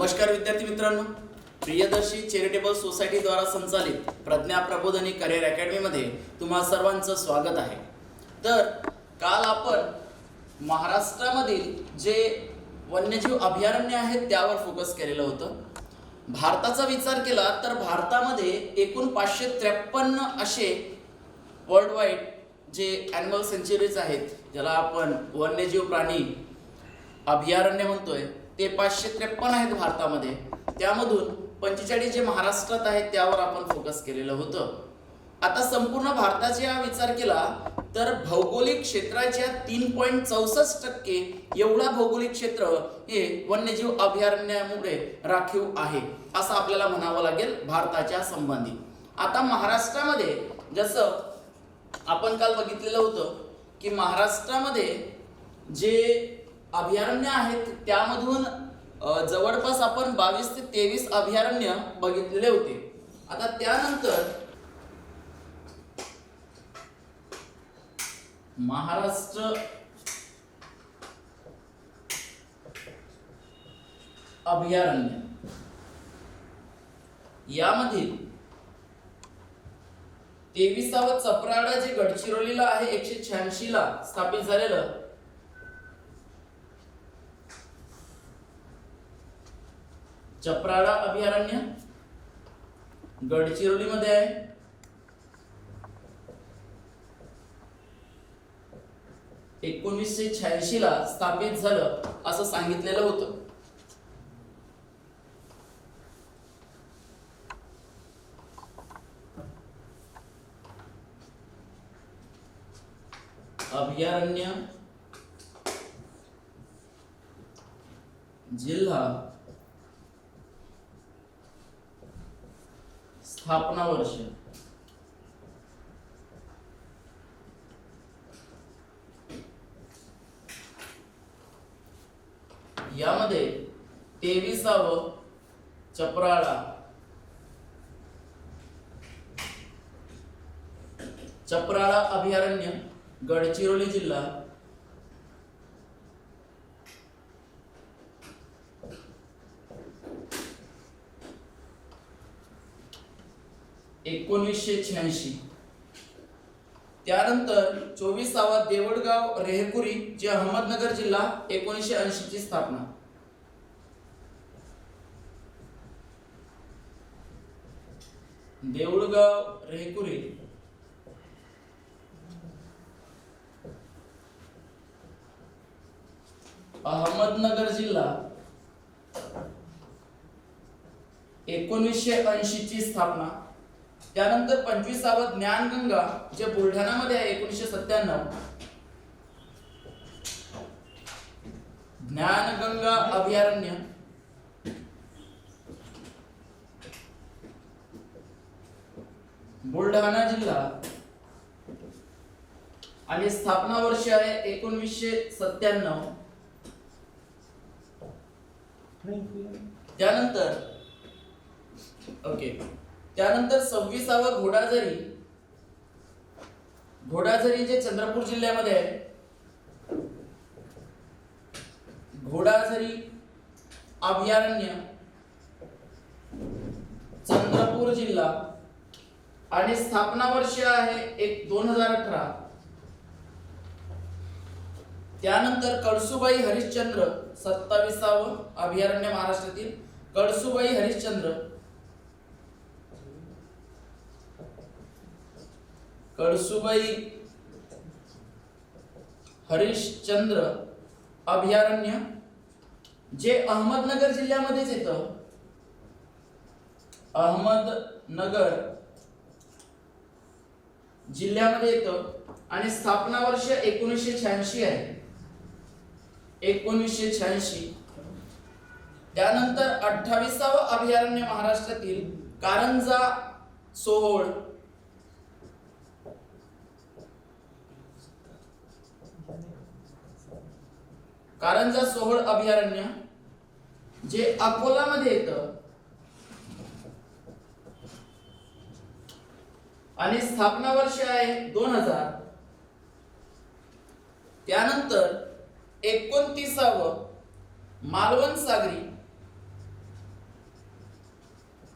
नमस्कार विद्यार्थी मित्रांनो, प्रियदर्शी चॅरिटेबल सोसायटी द्वारा संचालित प्रज्ञा प्रबोधिनी करिअर अकॅडमी मध्ये तुम्हा सर्वांचं स्वागत आहे। तर काल आपण महाराष्ट्रामधील जे वन्यजीव अभयारण्य आहेत त्यावर फोकस केलेलं होतं। भारताचा विचार केला तर भारतामध्ये एकूण 553 असे वर्ल्ड वाईड जे ॲनिमल सेंच्युरीज आहेत, ज्याला आपण वन्यजीव प्राणी अभयारण्य म्हणतोय, ते 553 आहेत भारतामध्ये। त्यामधून 45 जे महाराष्ट्रात आहेत त्यावर आपण फोकस केलेलं होतं। आता संपूर्ण भारताचा विचार केला तर भौगोलिक क्षेत्राच्या 3.64% एवढा भौगोलिक क्षेत्र हे वन्यजीव अभयारण्यामुळे राखीव आहे असं आपल्याला म्हणावं लागेल भारताच्या संबंधी। आता महाराष्ट्रामध्ये जसं आपण काल बघितलेलं होतं की महाराष्ट्रामध्ये जे अभयारण्य आहेत त्यामधून जवळपास आपण 22 ते 23 अभयारण्य बघितलेले होते। आता त्यानंतर महाराष्ट्र अभयारण्य यामधील 23वा चपराळा जे गडचिरोलीला आहे 186 ला स्थापित झालेलं चपराळा अभयारण्य गडचिरोली मध्ये आहे। (1986) ला स्थापित झालं असं सांगितलेलं होतं। अभयारण्य जिल्हा स्थापना वर्ष यामध्ये 23वा चपराळा अभयारण्य गडचिरोली जिल्हा (1986). त्यानंतर 24वा देवळगाव रेहकुरी जे अहमदनगर जिल्हा 1980 ची स्थापना। देऊळगाव रेहकुरी अहमदनगर जिल्हा 1980 ची स्थापना। त्यानंतर 25वा ज्ञानगंगा जे बुलढाणामध्ये आहे 1997 ज्ञानगंगा अभयारण्य बुलढाणा जिल्हा आणि स्थापना वर्ष आहे 1997। त्यानंतर 26वा घोडाझरी जे चंद्रपूर जिल्ह्यामध्ये आहे, घोडाझरी अभयारण्य चंद्रपूर जिल्हा आणि स्थापना वर्ष आहे 2018। त्यानंतर कळसुबाई हरिश्चंद्र 27वा अभयारण्य महाराष्ट्रातील कळसुबाई हरिश्चंद्र अभयारण्य जे अहमदनगर जिल्ह्यामध्येच येतं। अहमदनगर जिल्ह्यामध्ये येतं आणि स्थापना वर्ष 1986 आहे 1986। त्यानंतर 28वा अभयारण्य महाराष्ट्रातील कारंजा सोहोळ अभयारण्य जे अकोलामध्ये येतं आणि स्थापना वर्ष आहे 2000। त्यानंतर 29वा मालवण सागरी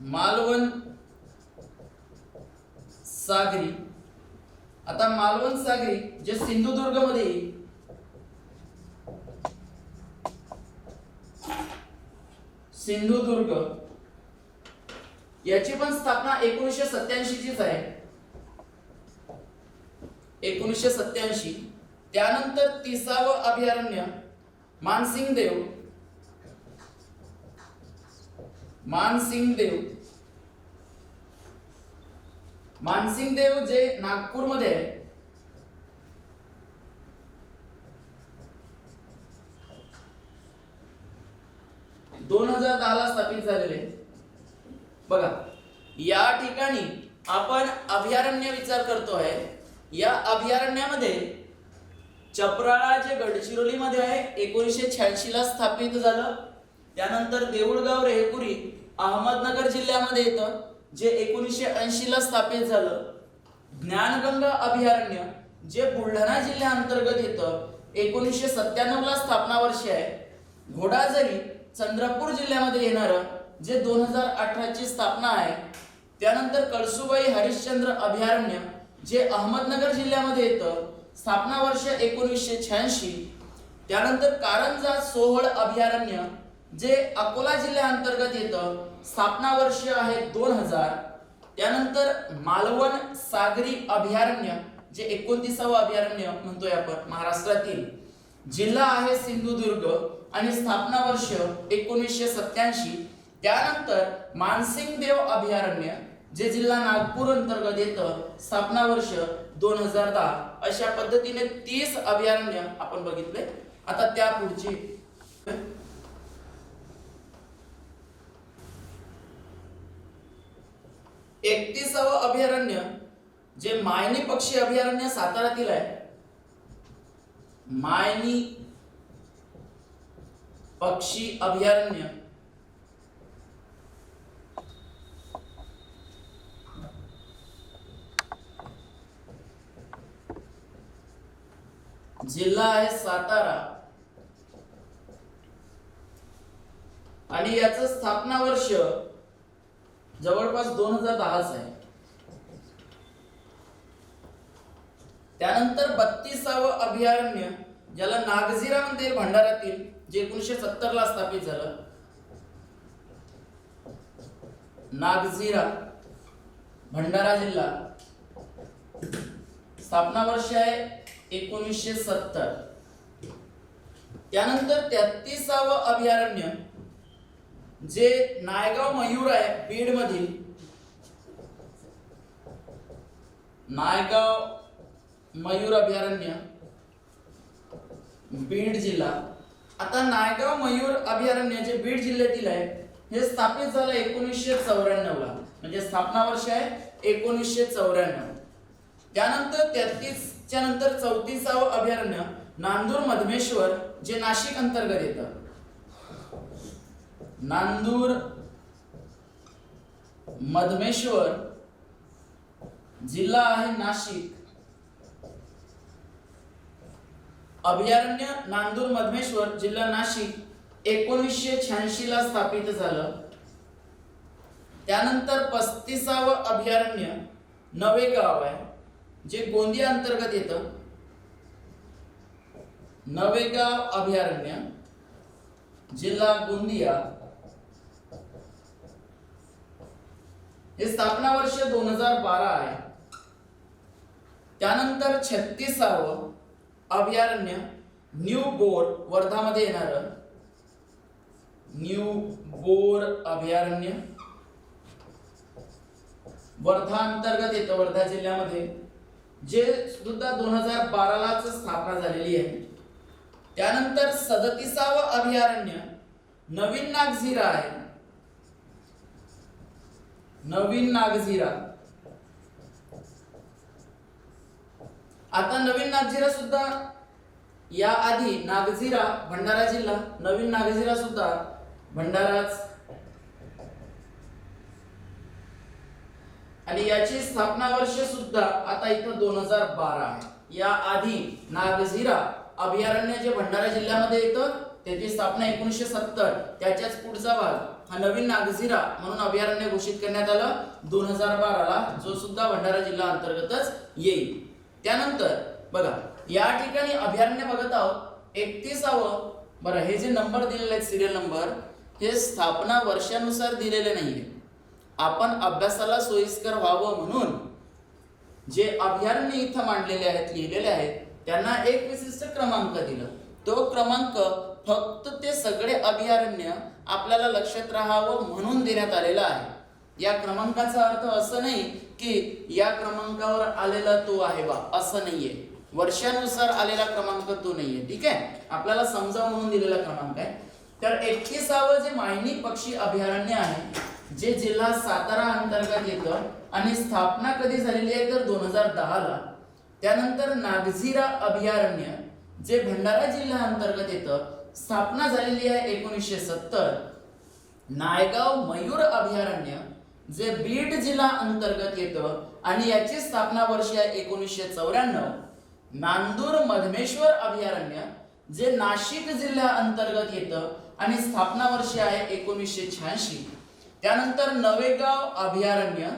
मालवण सागरी. आता मालवण सागरी जे सिंधुदुर्ग मध्ये येईल, सिंधुदुर्ग, याची पण स्थापना 1987 चीच आहे, 1987. त्यानंतर 30वं अभयारण्य मानसिंगदेव, मानसिंगदेव, मानसिंगदेव जे नागपूर मध्ये आहे. दोन 2010 ला स्थापित झालेले. बघा या ठिकाणी आपण अभयारण्य विचार करतोय. या अभयारण्यामध्ये चपराळा जे गडचिरोली मध्ये आहे 1986 ला स्थापित झालं. त्यानंतर देऊळगाव रेहकुरी अहमदनगर जिल्ह्यामध्ये येतं जे 1980 ला स्थापित झालं. ज्ञानगंगा अभयारण्य जे बुलढाणा जिल्ह्याअंतर्गत येतं, 1997 ला स्थापना वर्ष आहे. घोडाझरी चंद्रपूर जिल्ह्यामध्ये येणारं जे 2018 ची स्थापना आहे. त्यानंतर कळसुबाई हरिश्चंद्र अभयारण्य जे अहमदनगर जिल्ह्यामध्ये येतं, स्थापना वर्ष 1986. त्यानंतर कारंजा सोहळ अभयारण्य जे अकोला जिल्ह्याअंतर्गत येतं, स्थापना वर्ष आहे 2000. त्यानंतर मालवण सागरी अभयारण्य जे 29वं अभयारण्य म्हणतोय आपण महाराष्ट्रातील, जिल्हा आहे सिंधुदुर्ग आणि स्थापना वर्ष 1987. त्यानंतर मानसिंगदेव अभयारण्य जे जिल्हा नागपूर अंतर्गत येतं, स्थापना वर्ष 2010. अशा पद्धतीने 30 अभयारण्य आपण बघितले. आता त्या पुढची 31वं अभयारण्य जे मायनी पक्षी अभयारण्य साताऱ्यातील आहे. मायनी पक्षी अभयारण्य जिल्हा आहे सातारा आणि याचं स्थापना वर्ष जवळपास 2010 आहे. त्यानंतर 32वं अभयारण्य ज्याला नागझिरा म्हणते भंडाऱ्यातील, जे 1970 ला स्थापित झालं. नागझिरा भंडारा जिल्हा, स्थापना वर्ष आहे 1970. त्यानंतर 33वं अभयारण्य जे नायगाव मयूर आहे बीड मधील, नायगाव मयूर अभयारण्य बीड जिल्हा. आता नायगाव मयूर अभयारण्य जे बीड जिल्ह्यातील आहे हे स्थापित झालं 1994 ला, म्हणजे स्थापना वर्ष आहे 1994. त्यानंतर 33 च्या नंतर 34वं अभयारण्य नांदूर मधमेश्वर जे नाशिक अंतर्गत येतं. नांदूर मधमेश्वर जिल्हा आहे नाशिक. अभयारण्य नांदूर मधमेश्वर जिल्हा नाशिक 1986 ला स्थापित झालं. त्यानंतर 35वं अभयारण्य नवेगाव आहे जे गोंदिया अंतर्गत येतं. नवेगाव अभयारण्य जिल्हा गोंदिया, हे स्थापना वर्ष 2012 आहे. त्यानंतर 36वं अभयारण्य न्यू बोर वर्धा मध्ये येणार, न्यू बोर अभयारण्य वर्धा अंतर्गत येतं, वर्धा जिल्ह्यामध्ये, जे सुद्धा 2012 लाच स्थापना झालेली आहे. त्यानंतर 37वं अभयारण्य नवीन नागझिरा आहे. नवीन नागझिरा. आता नवीन नागझिरा सुद्धा या आधी नागझिरा भंडारा जिल्हा, नवीन नागझिरा सुद्धा भंडाराच, आणि याची स्थापना वर्ष सुद्धा आता इथं 2012 आहे. या आधी नागझिरा अभयारण्य जे भंडारा जिल्ह्यामध्ये येतं त्याची स्थापना 1970, त्याच्याच पुढचा भाग हा नवीन नागझिरा म्हणून अभयारण्य घोषित करण्यात आलं 2012ला, जो सुद्धा भंडारा जिल्हा अंतर्गतच येईल. त्यानंतर बघा या ठिकाणी अभयारण्य बघत आहोत 31व. बरं, हे जे नंबर दिलेले आहेत सिरियल नंबर, हे स्थापना वर्षानुसार दिलेले नाहीये. आपण अभ्यासाला सोयीस्कर व्हावं म्हणून जे अभयारण्य इथं मांडलेले आहेत, लिहिलेले आहेत, त्यांना एक विशिष्ट क्रमांक दिला. तो क्रमांक फक्त ते सगळे अभयारण्य आपल्याला लक्षात राहावं म्हणून देण्यात आलेला आहे. या क्रमांकाचा अर्थ असं नाही की या क्रमांकावर आलेला तो आहे बा, असं नाहीये. वर्षानुसार आलेला क्रमांक तो नाहीये. ठीक आहे, आपल्याला समजावून म्हणून दिलेला क्रमांक आहे. तर 31व जे मायनी पक्षी अभयारण्य आहे, जे जिल्हा सातारा अंतर्गत येतं आणि स्थापना कधी झालेली आहे तर 2010ला. त्यानंतर नागझिरा अभयारण्य जे भंडारा जिल्हा अंतर्गत येतं, स्थापना झालेली आहे 1970. नायगाव मयूर अभयारण्य जे बीड जिल्हा अंतर्गत येतं आणि याची स्थापना वर्ष आहे 1994. नांदूर मधमेश्वर अभयारण्य जे नाशिक जिल्हा अंतर्गत येतं आणि स्थापना वर्ष आहे 1986. त्यानंतर नवेगाव अभयारण्य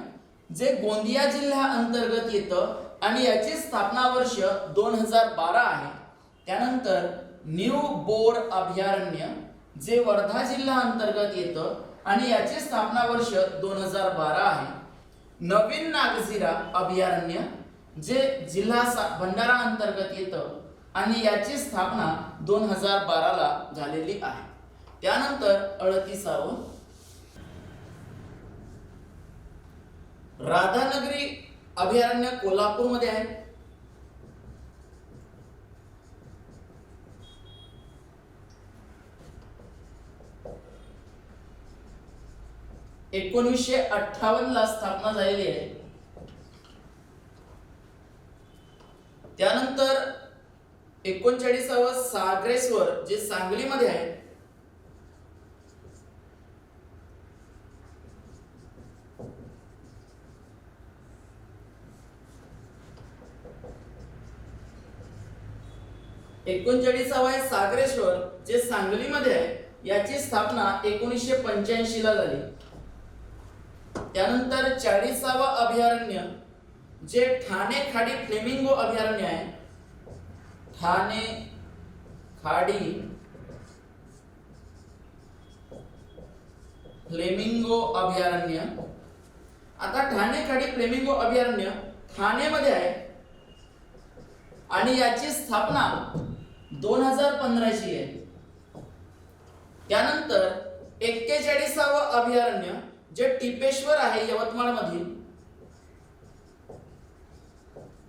जे गोंदिया जिल्हा अंतर्गत येतं आणि याची स्थापना वर्ष 2012 आहे. त्यानंतर न्यू बोर अभयारण्य जे वर्धा जिल्हा अंतर्गत येतं आणि याची स्थापना वर्ष 2012 आहे. नवीन नागझिरा अभयारण्य जे जिल्हा भंडारा अंतर्गत येतं आणि याची स्थापना 2012ला झालेली आहे. त्यानंतर 38व राधानगरी अभयारण्य कोल्हापूरमध्ये आहे. एकोणीसशे 58ला स्थापना झालेली आहे. त्यानंतर 39व सागरेश्वर जे सांगलीमध्ये आहे. आहे सागरेश्वर जे सांगलीमध्ये आहे. याची स्थापना 1985ला झाली. त्यानंतर 40व अभयारण्य जे ठाणे खाडी फ्लेमिंगो अभयारण्य आहे. ठाणे खाडी फ्लेमिंगो अभयारण्य. आता ठाणे खाडी फ्लेमिंगो अभयारण्य ठाणेमध्ये आहे आणि याची स्थापना 2015ची आहे. त्यानंतर 41व अभयारण्य जे टिपेश्वर आहे यवतमाळ मधील.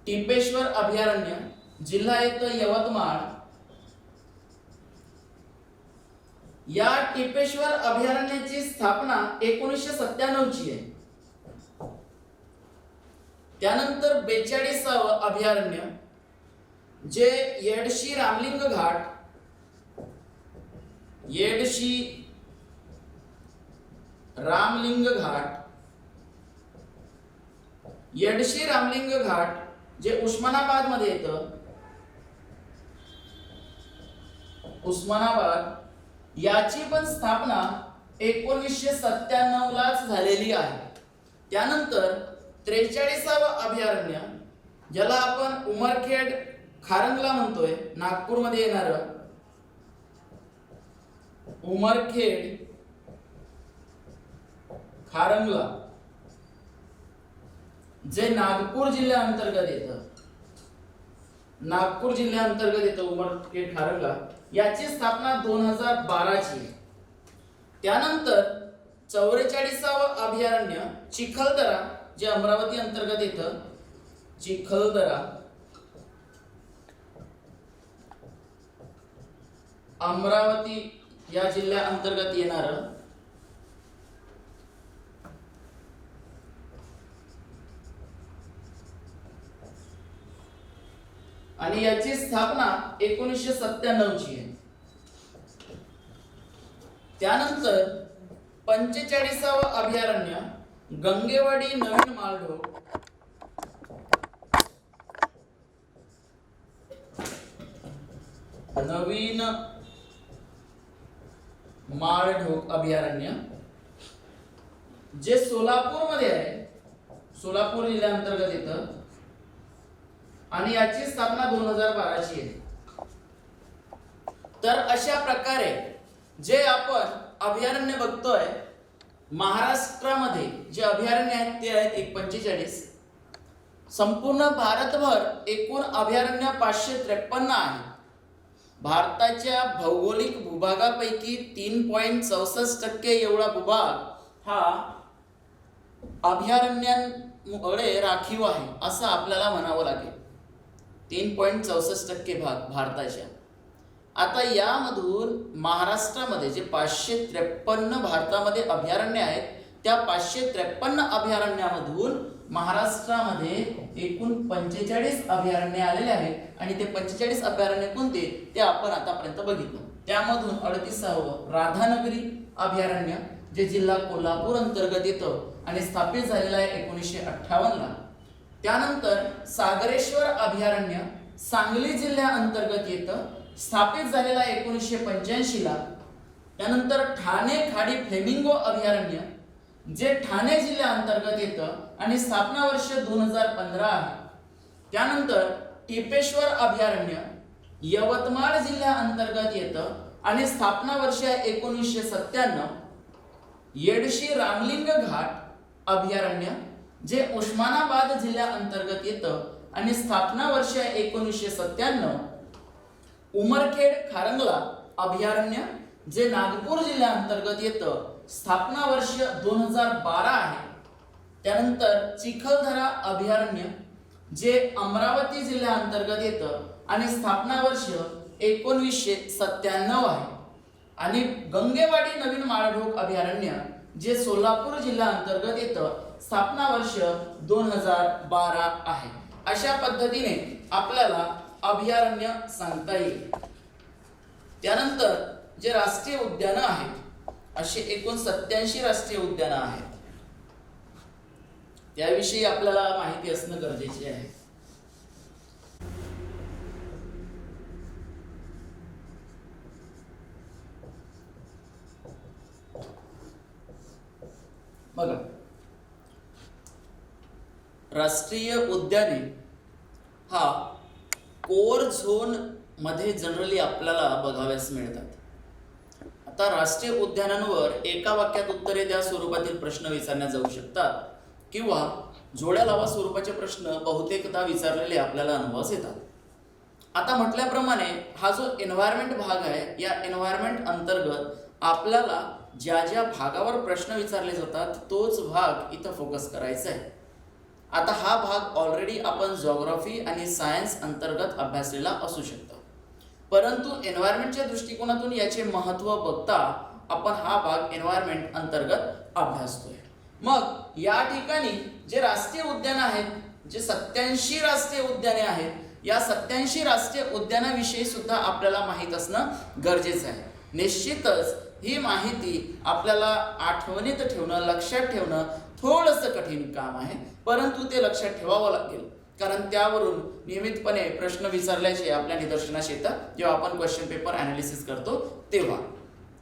टिपेश्वर अभयारण्य जिल्हा येतो यवतमाळ. या टिपेश्वर अभयारण्याची स्थापना 1997ची आहे. त्यानंतर 42व अभयारण्य जे येडशी रामलिंग घाट. येडशी रामलिंग घाट. येडशी रामलिंग घाट जे उस्मानाबाद मध्ये येतं. उस्मानाबाद. याची पण स्थापना 1997लाच झालेली आहे. त्यानंतर 43व अभयारण्य ज्याला आपण उमरखेड खारंगला म्हणतोय, नागपूरमध्ये येणार उमरखेड खारंगला जे नागपूर जिल्ह्या अंतर्गत येतं. नागपूर जिल्ह्या अंतर्गत येतं उमरखेड खारंगला. याची स्थापना 2012ची आहे. त्यानंतर 44व अभयारण्य चिखलदरा जे अमरावती अंतर्गत येतं. चिखलदरा अमरावती या जिल्ह्या अंतर्गत येणार. आणि याची स्थापना 1997ची आहे. त्यानंतर 45व अभयारण्य गंगेवाडी नवीन मालढोक. नवीन माळढोक अभयारण्य जे सोलापूरमध्ये आहे, सोलापूर जिल्ह्याअंतर्गत येतं आणि याची स्थापना 2012 ची आहे. तर अशा प्रकारे जे आपण अभयारण्य बघतोय महाराष्ट्रामध्ये, जे अभयारण्य आहेत ते आहेत 45. संपूर्ण भारतभर एकूण अभयारण्य 553 आहेत. भारताच्या भौगोलिक भूभागापैकी 3.64% एवढा भूभाग हा अभयारण्यांमुळे राखीव आहे असं आपल्याला म्हणावं लागेल. 3.64% भाग भारताच्या. आता यामधून महाराष्ट्रामध्ये जे 553 भारतामध्ये अभयारण्य आहेत, त्या 553 अभयारण्यामधून महाराष्ट्रामध्ये एकूण 45 अभयारण्य आलेले आहेत आणि ते 45 अभयारण्य कोणते ते आपण आतापर्यंत बघितलं. त्यामधून 38वं राधानगरी अभयारण्य जे जिल्हा कोल्हापूर अंतर्गत येतं आणि स्थापित झालेलं आहे 1958 ला. त्यानंतर सागरेश्वर अभयारण्य सांगली जिल्ह्याअंतर्गत येतं, स्थापित झालेला आहे 1985 ला. त्यानंतर ठाणे खाडी फ्लेमिंगो अभयारण्य जे ठाणे जिल्ह्याअंतर्गत येतं आणि स्थापना वर्ष 2015 आहे. त्यानंतर टिपेश्वर अभयारण्य यवतमाळ जिल्ह्याअंतर्गत येतं आणि स्थापना वर्ष 1997. येडशी रामलिंग घाट अभयारण्य जे उस्मानाबाद जिल्ह्याअंतर्गत येतं आणि स्थापना वर्ष 1997. उमरखेड खारंगला अभयारण्य जे नागपूर जिल्ह्याअंतर्गत येतं, स्थापना वर्ष 2012 आहे. त्यानंतर चिखलदरा अभयारण्य जे अमरावती जिल्ह्याअंतर्गत येतं आणि स्थापना वर्ष 1997 आहे. आणि गंगेवाडी नवीन माळढोक अभयारण्य जे सोलापूर जिल्ह्याअंतर्गत येतं, स्थापना वर्ष 2012 आहे. अशा पद्धतीने आपल्याला अभयारण्य सांगता येईल. त्यानंतर जे राष्ट्रीय उद्यानं आहेत, असे एकूण 87 राष्ट्रीय उद्यानं आहेत. त्याविषयी आपल्याला माहिती असणं गरजेचे आहे. बघा, राष्ट्रीय उद्याने हा कोर झोन मध्ये जनरली आपल्याला बघाव्यास मिळतात. आता राष्ट्रीय उद्यानांवर एका वाक्यात उत्तरे द्या स्वरूपातील प्रश्न विचारण्यात जाऊ शकतात किंवा जोड्या लावा स्वरूपाचे प्रश्न बहुतेकदा विचारलेले आपल्याला अनुभवास येतात. आता म्हटल्याप्रमाणे हा जो एन्व्हायरमेंट भाग आहे, या एन्व्हायरमेंट अंतर्गत आपल्याला ज्या ज्या भागावर प्रश्न विचारले जातात तोच भाग इथं फोकस करायचा आहे. आता हा भाग ऑलरेडी आपण जिओग्राफी आणि सायन्स अंतर्गत अभ्यासलेला असू शकतो, परंतु एन्व्हायरमेंटच्या दृष्टिकोनातून याचे महत्त्व बघता आपण हा भाग एन्व्हायरमेंट अंतर्गत अभ्यासतोय. मग या ठिकाणी जे राष्ट्रीय उद्यान आहेत, जे 87 राष्ट्रीय उद्याने आहेत, या 87 राष्ट्रीय उद्यानाविषयी सुद्धा आपल्याला माहीत असणं गरजेचं आहे. निश्चितच ही माहिती आपल्याला आठवणीत ठेवणं, लक्षात ठेवणं थोडंसं कठीण काम आहे, परंतु ते लक्षात ठेवावं लागेल, कारण त्यावरून नियमितपणे प्रश्न विचारल्याचे आपल्या निदर्शनास येतात जेव्हा आपण क्वेश्चन पेपर ॲनालिसिस करतो तेव्हा.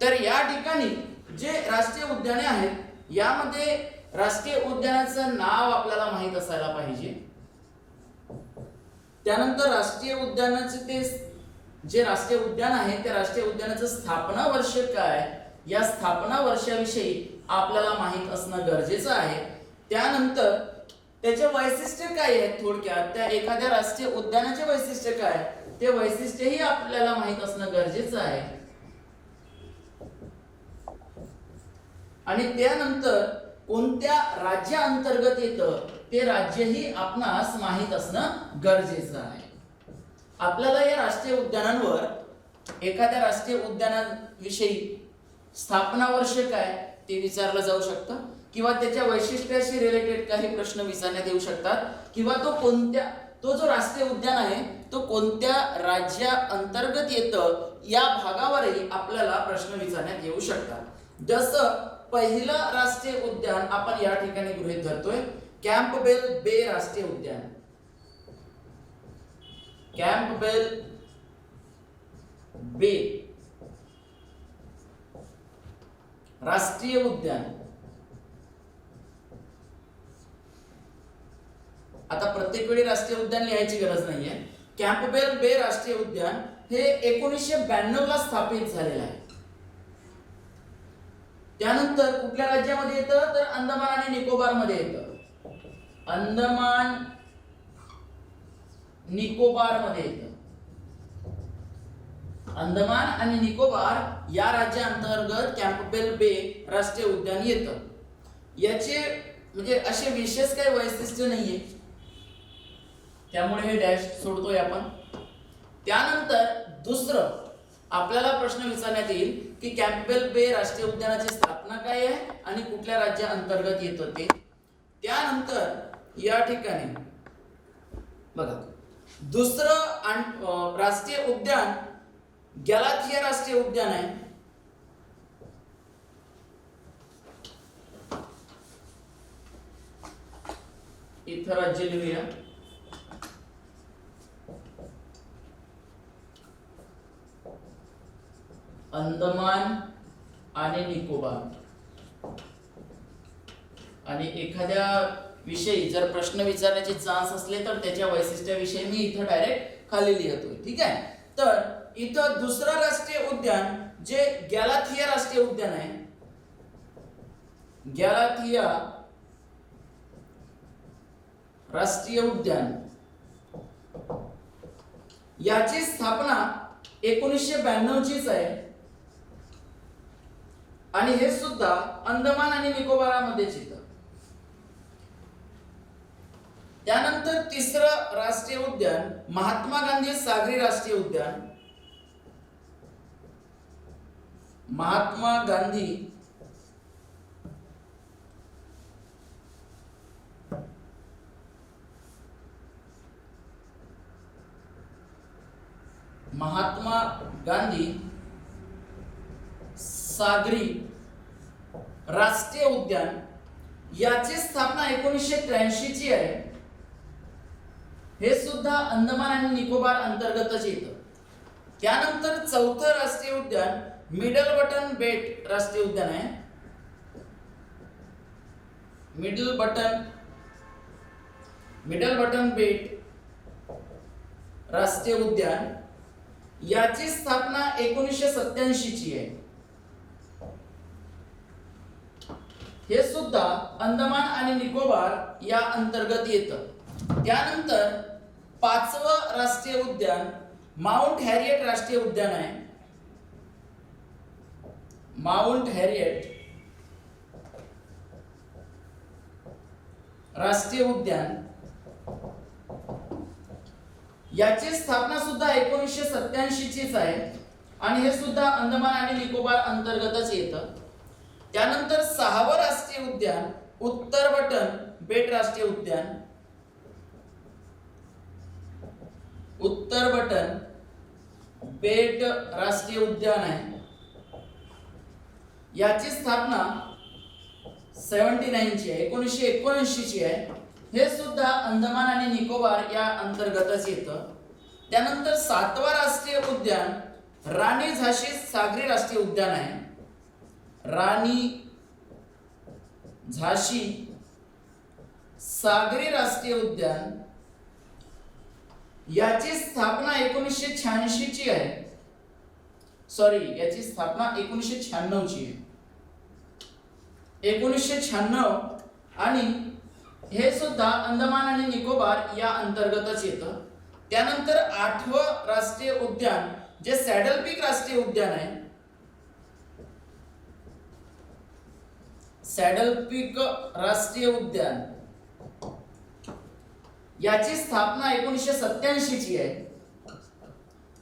तर या ठिकाणी जे राष्ट्रीय उद्याने आहेत, यामध्ये राष्ट्रीय उद्यानाचं नाव आपल्याला माहीत असायला पाहिजे. त्यानंतर राष्ट्रीय उद्यानाचे ते जे राष्ट्रीय उद्यान आहे त्या राष्ट्रीय उद्यानाचं स्थापना वर्ष काय, या स्थापना वर्षाविषयी आपल्याला माहीत असणं गरजेचं आहे. त्यानंतर त्याचे वैशिष्ट्य काय आहेत, थोडक्यात त्या एखाद्या राष्ट्रीय उद्यानाचे वैशिष्ट्य काय ते वैशिष्ट्यही आपल्याला माहीत असणं गरजेचं आहे. आणि त्यानंतर कोणत्या राज्याअंतर्गत येतं ते राज्यही आपणास माहीत असणं गरजेचं आहे. आपल्याला या राष्ट्रीय उद्यानांवर एखाद्या राष्ट्रीय उद्यानाविषयी स्थापना वर्ष काय ते विचारलं जाऊ शकतं किंवा त्याच्या वैशिष्ट्याशी रिलेटेड काही प्रश्न विचारण्यात येऊ शकतात किंवा तो जो राष्ट्रीय उद्यान आहे तो कोणत्या राज्याअंतर्गत येतं या भागावरही आपल्याला प्रश्न विचारण्यात येऊ शकतात. जसं पहिलं राष्ट्रीय उद्यान आपण या ठिकाणी गृहीत धरतोय, कॅम्पबेल बे राष्ट्रीय उद्यान. कॅम्पबेल बे राष्ट्रीय उद्यान आता प्रत्येक वेळी राष्ट्रीय उद्यान लिहायची गरज नाहीये. कॅम्पबेल बे राष्ट्रीय उद्यान हे 1992 ला स्थापित झालेलं आहे. त्यानंतर कुठल्या राज्यामध्ये येतं तर अंदमान आणि निकोबार मध्ये येतं. अंदमान निकोबार मध्ये येतं. अंदमान आणि निकोबार या राज्यांतर्गत कॅम्पबेल बे राष्ट्रीय उद्यान येतं. याचे म्हणजे असे विशेष काही वैशिष्ट्य नाहीये, त्यामुळे हे डॅश सोडतोय आपण. त्यानंतर दुसरं आपल्याला प्रश्न विचारण्यात येईल की कॅम्पबेल बे राष्ट्रीय उद्यानाची स्थापना काय आहे आणि कुठल्या राज्यांतर्गत येतं ते. त्यानंतर या ठिकाणी बघा दुसरं राष्ट्रीय उद्यान गॅलाथिया राष्ट्रीय उद्यान आहे. इथं राज्य लिहूया. अंदमान आणि निकोबार. आणि एखाद्या विषयी जर प्रश्न विचारण्याचे चान्स असले तर त्याच्या वैशिष्ट्याविषयी मी इथं डायरेक्ट खाली लिहितोय. ठीक आहे. तर इथं दुसरं राष्ट्रीय उद्यान जे गॅलाथिया राष्ट्रीय उद्यान आहे. गॅलाथिया राष्ट्रीय उद्यान याची स्थापना 1992 चीच आहे आणि हे सुद्धा अंदमान आणि निकोबारामध्येच येतं. त्यानंतर तिसरं राष्ट्रीय उद्यान महात्मा गांधी सागरी राष्ट्रीय उद्यान. महात्मा गांधी सागरी राष्ट्रीय उद्यान याची स्थापना 1983 ची आहे. हे सुद्धा अंदमान आणि निकोबार अंतर्गतच येतं. त्यानंतर चौथं राष्ट्रीय उद्यान मिडल बटन बेट राष्ट्रीय उद्यान आहे. मिडल बटन बेट राष्ट्रीय उद्यान याची स्थापना 1987 ची आहे. हे सुद्धा अंदमान आणि निकोबार या अंतर्गत येतं. त्यानंतर पाचवं राष्ट्रीय उद्यान माउंट हॅरियट राष्ट्रीय उद्यान आहे. माउंट हॅरियट राष्ट्रीय उद्यान याची स्थापना सुद्धा 1987 चीच आहे आणि हे सुद्धा अंदमान आणि निकोबार अंतर्गतच येतं. त्यानंतर सहावं राष्ट्रीय उद्यान उत्तर बटन बेट राष्ट्रीय उद्यान. उत्तर बटन बेट राष्ट्रीय उद्यान आहे. याची स्थापना 79 ची आहे, 1979 ची आहे. हे सुद्धा अंदमान आणि निकोबार या अंतर्गतच येतं. त्यानंतर सातवा राष्ट्रीय उद्यान राणी झाशी सागरी राष्ट्रीय उद्यान आहे. राणी झाशी सागरी राष्ट्रीय उद्यान याची स्थापना 1986 ची आहे. सॉरी, याची स्थापना 1996 ची आहे. 1996 आणि हे सुद्धा अंदमान आणि निकोबार या अंतर्गतच येतं. त्यानंतर आठवं राष्ट्रीय उद्यान जे सॅडल पीक राष्ट्रीय उद्यान आहे. सॅडल पीक राष्ट्रीय उद्यान याची स्थापना 1987 ची आहे.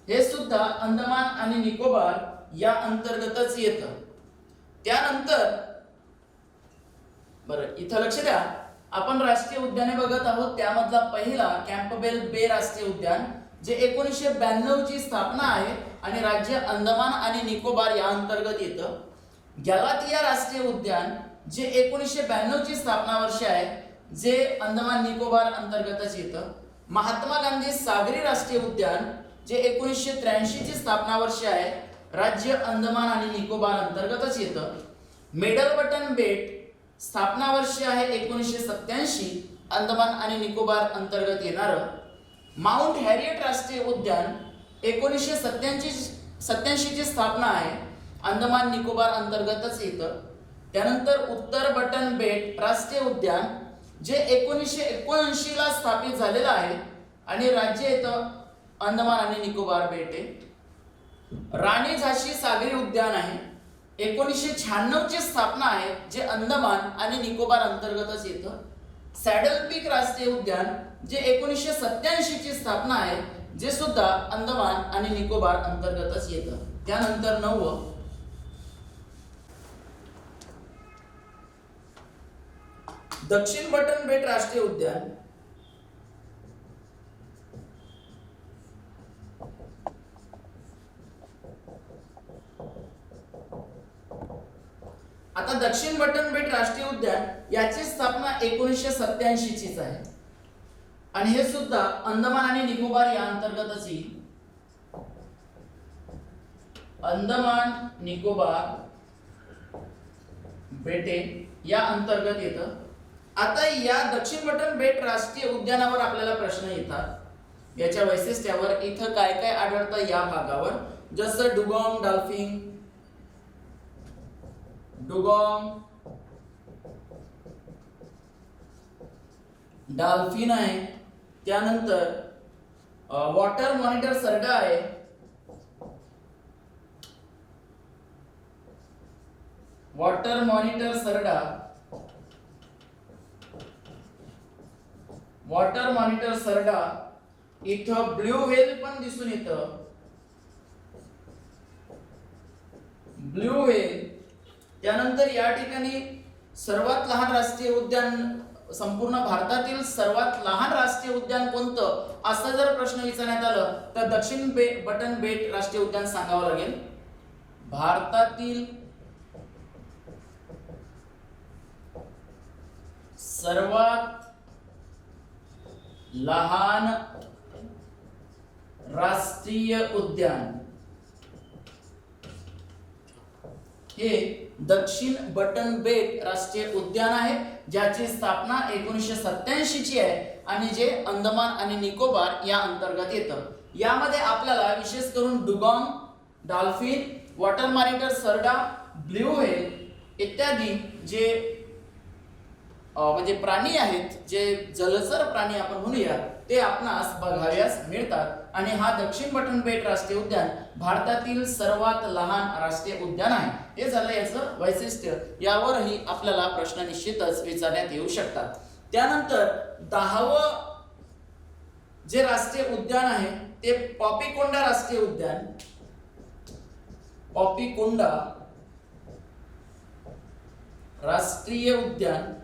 हे सुद्धा अंदमान आणि निकोबार या अंतर्गतच येतं. त्यानंतर बरं, इथं लक्ष द्या, आपण राष्ट्रीय उद्याने बघत आहोत. त्यामधला पहिला कॅम्पबेल बे राष्ट्रीय उद्यान जे 1992 ची स्थापना आहे आणि राज्य अंदमान आणि निकोबार या अंतर्गत येतं. गॅलाथिया राष्ट्रीय उद्यान जे 1992 ची स्थापना वर्ष आहे, जे अंदमान निकोबार अंतर्गतच येतं. महात्मा गांधी सागरी राष्ट्रीय उद्यान जे 1983 ची स्थापना वर्ष आहे, राज्य अंदमान आणि निकोबार अंतर्गतच येतं. मिडल बटन बेट स्थापना वर्ष आहे 1987 अंदमान आणि निकोबार अंतर्गत येणारं माउंट हॅरियट राष्ट्रीय उद्यान 1987 ची स्थापना आहे, अंदमान निकोबार अंतर्गतच येतं. त्यानंतर उत्तर बटन बेट राष्ट्रीय उद्यान जे 1979 ला स्थापित झालेलं आहे आणि राज्य येतं अंदमान आणि निकोबार बेटे. राणी झाशी सागरी उद्यान आहे, 1996 ची स्थापना आहे, जे अंदमान आणि निकोबार अंतर्गतच येतं. सॅडल पीक राष्ट्रीय उद्यान जे 1987 ची स्थापना आहे, जे सुद्धा अंदमान आणि निकोबार अंतर्गतच येतं. त्यानंतर 9 दक्षिण बटन बेट राष्ट्रीय उद्यान. आता दक्षिण बटन बेट राष्ट्रीय उद्यान याची स्थापना 1987 चीच आहे आणि हे सुद्धा अंदमान आणि निकोबार या अंतर्गतच येईल. अंदमान निकोबार बेटे या अंतर्गत येतं. आता या दक्षिण बटन बेट राष्ट्रीय उद्यानावर आपल्याला प्रश्न येतात, याच्या वैशिष्ट्यावर. इथं काय काय आढळतं या भागावर, जसं डुगॉंग डॉल्फिन, डॉल्फिन आहे. त्यानंतर वॉटर मॉनिटर सरडा आहे. वॉटर मॉनिटर सरडा, वॉटर मॉनिटर सरडा. इथं ब्ल्यू व्हेल पण दिसून येतं, ब्ल्यू व्हेल. त्यानंतर या ठिकाणी सर्वात लहान राष्ट्रीय उद्यान, संपूर्ण भारतातील सर्वात लहान राष्ट्रीय उद्यान कोणतं, असं जर प्रश्न विचारण्यात आलं तर दक्षिण बटन बेट राष्ट्रीय उद्यान सांगावं लागेल. भारतातील सर्वात लहान राष्ट्रीय उद्यान हे दक्षिण बटन बेट राष्ट्रीय उद्यान आहे, ज्याची स्थापना 1987 ची आहे आणि जे अंदमान आणि निकोबार या अंतर्गत येतं. यामध्ये आपल्याला विशेष करून डुगॉंग डॉल्फिन, वॉटर मॉनिटर सरडा, ब्ल्यू व्हेल इत्यादी जे म्हणजे प्राणी आहेत, जे जलचर प्राणी आपण म्हणूया, ते आपणास बघाव्यास मिळतात. आणि हा दक्षिण बटन बेट राष्ट्रीय उद्यान भारतातील सर्वात लहान राष्ट्रीय उद्यान आहे. हे झालं याचं वैशिष्ट्य. यावरही आपल्याला प्रश्न निश्चितच विचारण्यात येऊ शकतात. त्यानंतर 10वं जे राष्ट्रीय उद्यान आहे ते पॉपीकोंडा राष्ट्रीय उद्यान. पॉपीकोंडा राष्ट्रीय उद्यान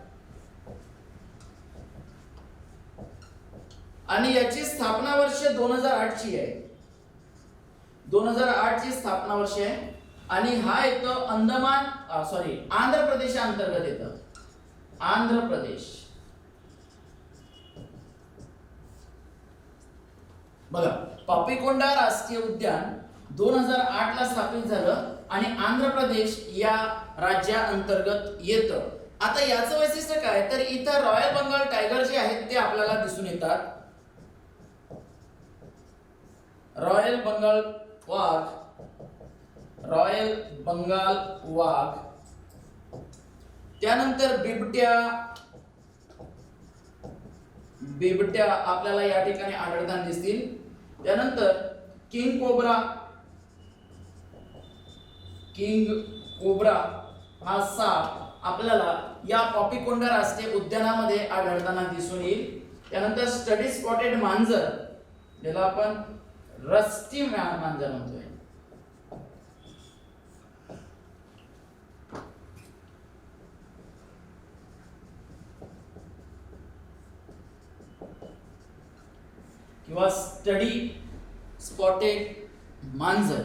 आणि याची स्थापना वर्ष 2008 ची आहे. 2008 ची स्थापना वर्ष आहे आणि हा येतो आंध्र प्रदेश अंतर्गत येतं. आंध्र प्रदेश. बघा, पॉपीकोंडा राष्ट्रीय उद्यान 2008 ला स्थापित झालं आणि आंध्र प्रदेश या राज्याअंतर्गत येतं. आता याचं वैशिष्ट्य काय, तर इथं रॉयल बंगाल टायगर जे आहेत ते आपल्याला दिसून येतात. रॉयल बंगाल वाघ, रॉयल बंगाल वाघ. त्यानंतर बिबट्या आपल्याला या ठिकाणी आढळताना दिसतील. त्यानंतर किंग कोब्रा हा साप आपल्याला या पॉपीकोंडा राष्ट्रीय उद्यानामध्ये आढळताना दिसून येईल. त्यानंतर स्टडी स्पॉटेड मांजर, ज्याला आपण रस्टी मांजर म्हणतोय. किंवा स्टडी स्पॉटेड मांजर,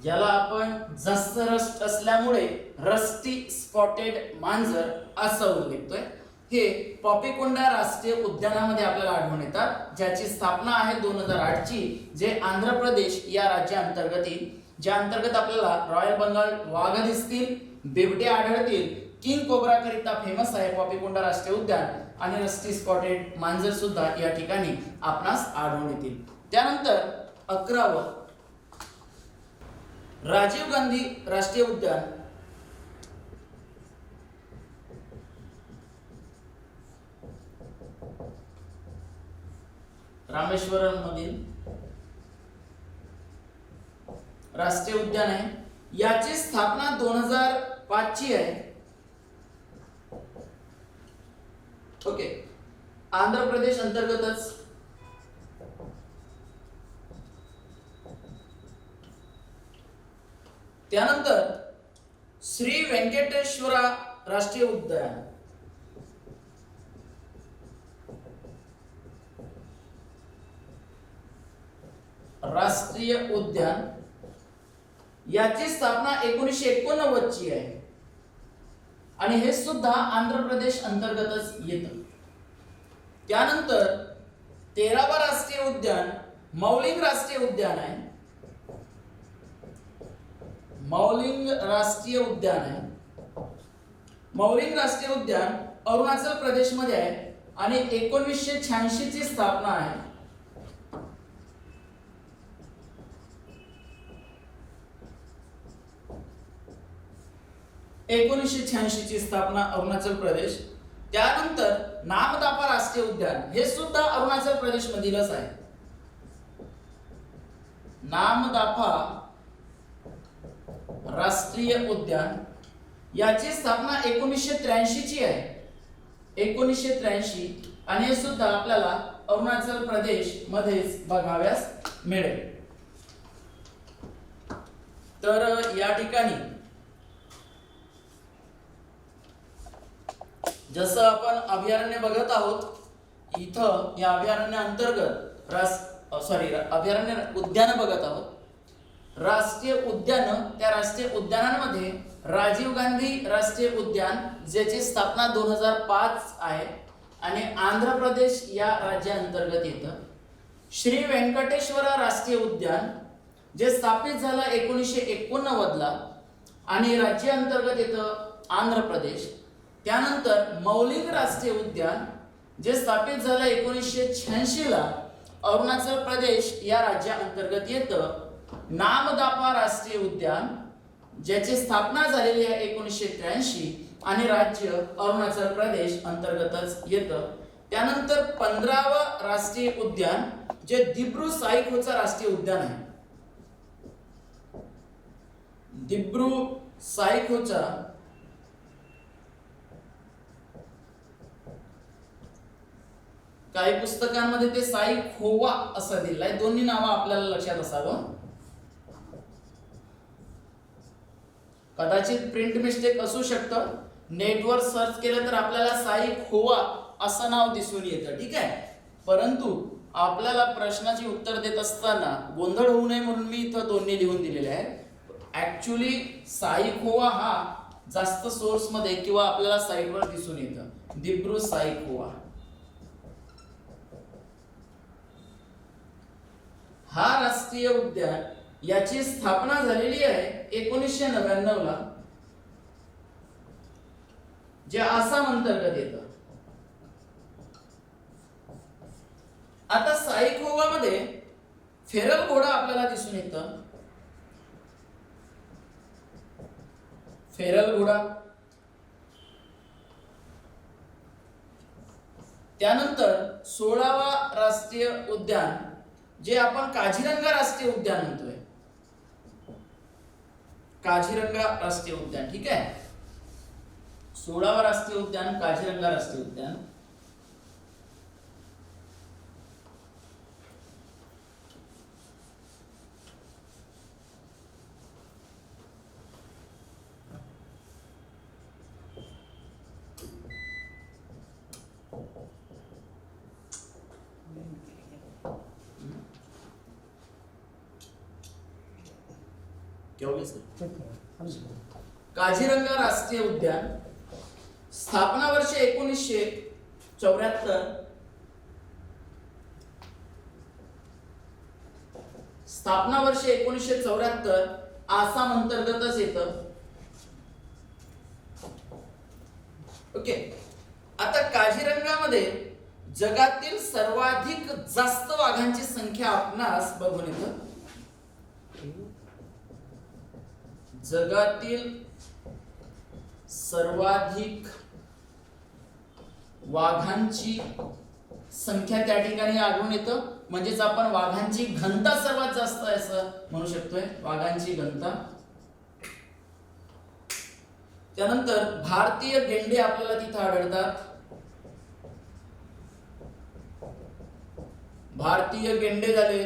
ज्याला आपण जास्त रस्ट असल्यामुळे रस्टी स्पॉटेड मांजर असं उल्लेखतोय. हे पॉपीकोंडा राष्ट्रीय उद्यानामध्ये आपल्याला आढळून येतात, ज्याची स्थापना आहे 2008 ची, जे आंध्र प्रदेश या राज्याअंतर्गत येईल. ज्या अंतर्गत आपल्याला रॉयल बंगाल वाघ दिसतील, बिबटे आढळतील. किंग कोब्रा करिता फेमस आहे पॉपीकोंडा राष्ट्रीय उद्यान. आणि रस्टी स्पॉटेड मांजर सुद्धा या ठिकाणी आपणास आढळून येतील. त्यानंतर 11व राजीव गांधी राष्ट्रीय उद्यान. रामेश्वरम मधील राष्ट्रीय उद्यान आहे. याची स्थापना 2005 ची आहे. ओके, आंध्र प्रदेश अंतर्गतच. त्यानंतर श्री व्यंकटेश्वरा राष्ट्रीय उद्यान. राष्ट्रीय उद्यान याची स्थापना 1989 ची आहे आणि हे सुद्धा आंध्र प्रदेश अंतर्गतच येतं. त्यानंतर 13वा राष्ट्रीय उद्यान मौलिंग राष्ट्रीय उद्यान आहे. मौलिंग राष्ट्रीय उद्यान आहे. मौलिंग राष्ट्रीय उद्यान अरुणाचल प्रदेश मध्ये आहे आणि 1986 ची स्थापना आहे. 1986 ची स्थापना अरुणाचल प्रदेश. त्यानंतर नामदाफा राष्ट्रीय उद्यान हे सुद्धा अरुणाचल प्रदेश मधीलच आहे. नामदाफा राष्ट्रीय उद्यान याची स्थापना 1983 ची आहे. 1983 आणि हे सुद्धा आपल्याला अरुणाचल प्रदेश मध्येच बघाव्यास मिळेल. तर या ठिकाणी जसं आपण अभयारण्य बघत आहोत, इथं या अभयारण्य अंतर्गत अभयारण्य उद्यान बघत आहोत. राष्ट्रीय उद्यान, त्या राष्ट्रीय उद्यानांमध्ये राजीव गांधी राष्ट्रीय उद्यान ज्याची स्थापना 2005 आहे आणि आंध्र प्रदेश या राज्याअंतर्गत येतं. श्री व्यंकटेश्वरा राष्ट्रीय उद्यान जे स्थापित झालं 1989 ला आणि राज्याअंतर्गत येतं आंध्र प्रदेश. त्यानंतर मौलिंग राष्ट्रीय उद्यान जे स्थापित झालं 1986 ला अरुणाचल प्रदेश या राज्याअंतर्गत येतं. नामदाफा राष्ट्रीय उद्यान ज्याची स्थापना झालेली आहे 1983 आणि राज्य अरुणाचल प्रदेश अंतर्गतच येतं. त्यानंतर 15व राष्ट्रीय उद्यान जे दिब्रू साईखोचा राष्ट्रीय उद्यान आहे. दिब्रू साईखोचा काही पुस्तकांमध्ये ते साई खोवा असं दिलंय. दोन्ही नावं आपल्याला लक्षात असावं. कदाचित प्रिंट मिस्टेक असू शकतं. नेटवर सर्च केलं तर आपल्याला साई खोवा असं नाव दिसून येतं, ठीक आहे. परंतु आपल्याला प्रश्नाची उत्तर देत असताना गोंधळ होऊ नये म्हणून मी इथं दोन्ही लिहून दिलेले आहे. ऍक्च्युली साई खोवा हा जास्त सोर्स मध्ये किंवा आपल्याला साईटवर दिसून येतं. दिब्रू साई खोवा हा राष्ट्रीय उद्यान याची स्थापना झालेली आहे 1999 ला, जे आसाम अंतर्गत येतं. आता साईखोवा मध्ये फेरल घोडा आपल्याला दिसून येतं. फेरल घोडा. त्यानंतर 16वा राष्ट्रीय उद्यान जे आपण काझीरंगा राष्ट्रीय उद्यान म्हणतोय. काझीरंगा राष्ट्रीय उद्यान, ठीक आहे. 16वा राष्ट्रीय उद्यान काझीरंगा राष्ट्रीय उद्यान. काझीरंगा राष्ट्रीय उद्यान स्थापना वर्ष 1974. स्थापना वर्ष 1974 आसाम अंतर्गतच येतं. ओके. आता काझीरंगामध्ये जगातील सर्वाधिक जास्त वाघांची संख्या आपणास बघून येतं. जगातील सर्वाधिक वाघांची संख्या त्या ठिकाणी आढळून येतं. म्हणजेच आपण वाघांची घनता सर्वात जास्त आहे असं म्हणू शकतोय. वाघांची घनता. त्यानंतर भारतीय गेंडे आपल्याला तिथं आढळतात. भारतीय गेंडे झाले.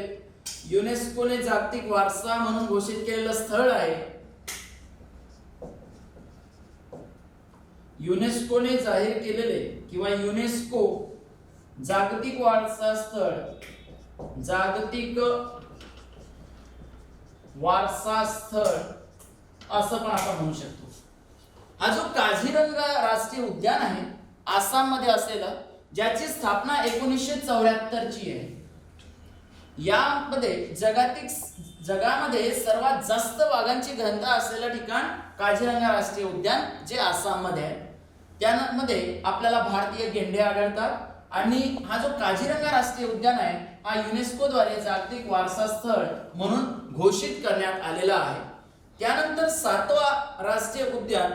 युनेस्कोने जागतिक वारसा म्हणून घोषित केलेलं स्थळ आहे. युनेस्कोने जाहीर केलेले किंवा युनेस्को जागतिक वारसा स्थळ, जागतिक वारसा स्थळ असं पण आपण म्हणू शकतो. हा जो काझीरंगा राष्ट्रीय उद्यान आहे आसाम मध्ये असलेला, ज्याची स्थापना 1974 ची आहे. यामध्ये जगामध्ये सर्वात जास्त वाघांची घनता असलेलं ठिकाण काझीरंगा राष्ट्रीय उद्यान जे आसाम मध्ये आहे. त्यामध्ये आपल्याला भारतीय गेंडे आढळतात. आणि हा जो काझीरंगा राष्ट्रीय उद्यान आहे हा युनेस्को द्वारे जागतिक वारसा स्थळ म्हणून घोषित करण्यात आलेला आहे. त्यानंतर 17वा राष्ट्रीय उद्यान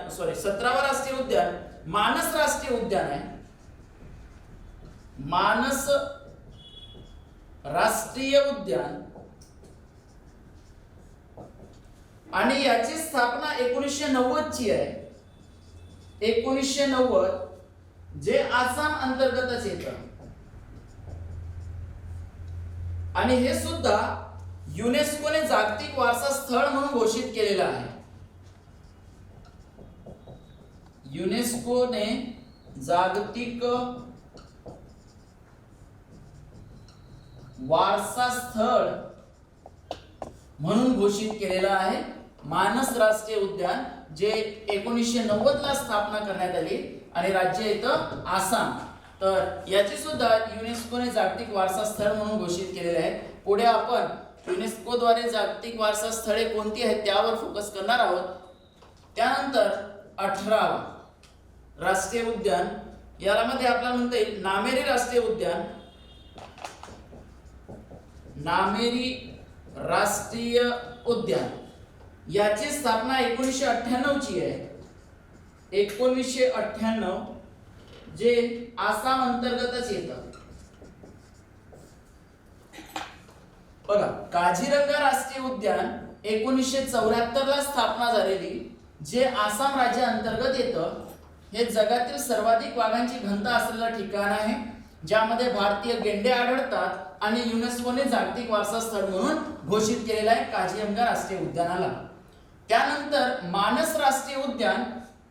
मानस राष्ट्रीय उद्यान आहे. मानस राष्ट्रीय उद्यान आणि याची स्थापना 1990 ची आहे. 1990 जे आसाम अंतर्गतच येतं. आणि हे सुद्धा युनेस्कोने जागतिक वारसा स्थळ म्हणून घोषित केलेलं आहे. युनेस्कोने जागतिक वारसा स्थळ म्हणून घोषित केलेलं आहे मानस राष्ट्रीय उद्यान, जे 1990 ला स्थापना करण्यात आली आणि राज्य येतं आसाम. तर याची सुद्धा युनेस्कोने जागतिक वारसा स्थळ म्हणून घोषित केलेले आहे. पुढे आपण युनेस्को द्वारे जागतिक वारसा स्थळे कोणती आहेत त्यावर फोकस करणार आहोत. त्यानंतर 18वा राष्ट्रीय उद्यान, यामध्ये आपल्याला म्हणता येईल नामेरी राष्ट्रीय उद्यान. नामेरी राष्ट्रीय उद्यान याची स्थापना 1998 ची आहे. 1998 जे आसाम अंतर्गतच येतं. बघा, काझीरंगा राष्ट्रीय उद्यान 1974 ला स्थापना झालेली, जे आसाम राज्य अंतर्गत येतं. हे जगातील सर्वाधिक वाघांची घनता असलेलं ठिकाण आहे, ज्यामध्ये भारतीय गेंडे आढळतात आणि युनेस्कोने जागतिक वारसा स्थळ म्हणून घोषित केलेला आहे काझीरंगा राष्ट्रीय उद्यानाला. त्यानंतर मानस राष्ट्रीय उद्यान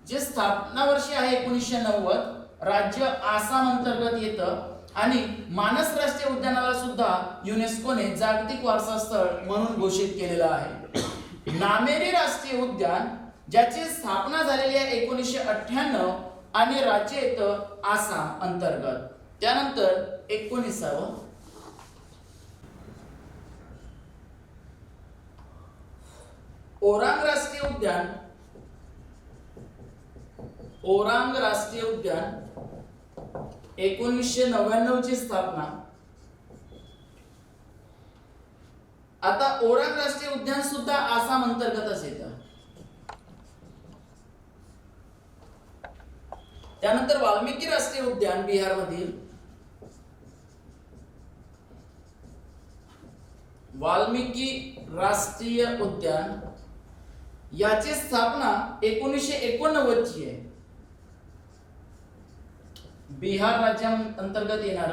जे स्थापना वर्षी आहे 1990, राज्य आसाम अंतर्गत येतं आणि मानस राष्ट्रीय उद्यानाला सुद्धा युनेस्कोने जागतिक वारसा स्थळ म्हणून घोषित केलेलं आहे. नामेरी राष्ट्रीय उद्यान ज्याची स्थापना झालेली आहे 1998 आणि राज्य येतं आसाम अंतर्गत. त्यानंतर 19वा ओरांग राष्ट्रीय उद्यान. ओरांग राष्ट्रीय उद्यान 1999 ची स्थापना. आता ओरांग राष्ट्रीय उद्यान सुद्धा आसाम अंतर्गतच येतं. त्यानंतर वाल्मिकी राष्ट्रीय उद्यान बिहार मधील. वाल्मिकी राष्ट्रीय उद्यान याची स्थापना 1989 ची आहे. बिहार राज्यांतर्गत येणार.